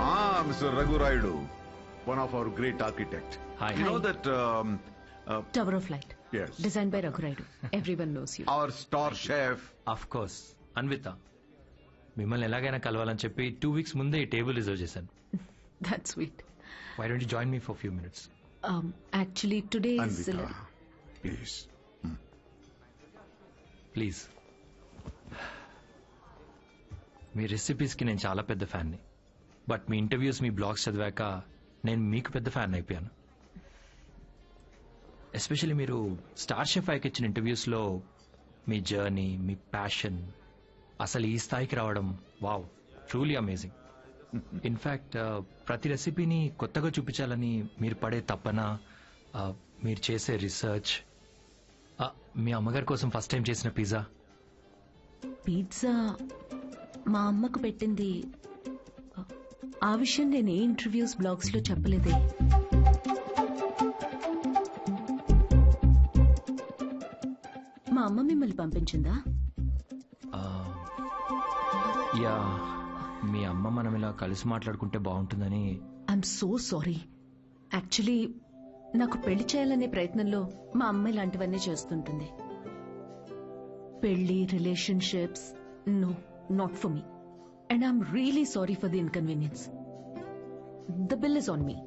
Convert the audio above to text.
Mr. Raghu Raidu, one of our great architects. Hi. You know that Tower of Light. yes, Designed by Raghu Raidu. Everyone knows you. our star chef. Of course Anvitha మిమ్మల్ని ఎలాగైనా కలవాలని చెప్పి 2 weeks ముందే ఈ table reserve చేశాను. That's sweet. Why don't you join me for few minutes? Actually, today is... Anvita, please. Please. మీ రెసిపీస్కి నేను చాలా పెద్ద ఫ్యాన్ని, బట్ మీ ఇంటర్వ్యూస్ మీ బ్లాగ్స్ చదివాక నేను మీకు పెద్ద ఫ్యాన్ అయిపోయాను. ఎస్పెషల్లీ మీరు స్టార్ షెఫ్ ఐకి ఇచ్చిన ఇంటర్వ్యూస్లో మీ జర్నీ, మీ ప్యాషన్, అసలు ఈ స్థాయికి రావడం వావ్, ట్రూలీ అమేజింగ్. ఇన్ఫ్యాక్ట్ ప్రతి రెసిపీని కొత్తగా చూపించాలని మీరు పడే తపన, మీరు చేసే రీసెర్చ్, మీ అమ్మగారి కోసం ఫస్ట్ టైం చేసిన పిజ్జా. పిజ్జా మా అమ్మకు పెట్టింది. ఆ విషయం నేను ఏ ఇంటర్వ్యూస్ బ్లాగ్స్ లో చెప్పలేదే. మా అమ్మ మిమ్మల్ని పంపించిందా? యా, మీ అమ్మ మనం ఇలా కలిసి మాట్లాడుకుంటే బాగుంటుందని. I'm so sorry. యాక్చువల్లీ నాకు పెళ్లి చేయాలనే ప్రయత్నంలో మా అమ్మ ఇలాంటివన్నీ చేస్తుంటుంది. పెళ్లి, relationships, no, not for me. And I'm really sorry for the inconvenience. The bill is on me.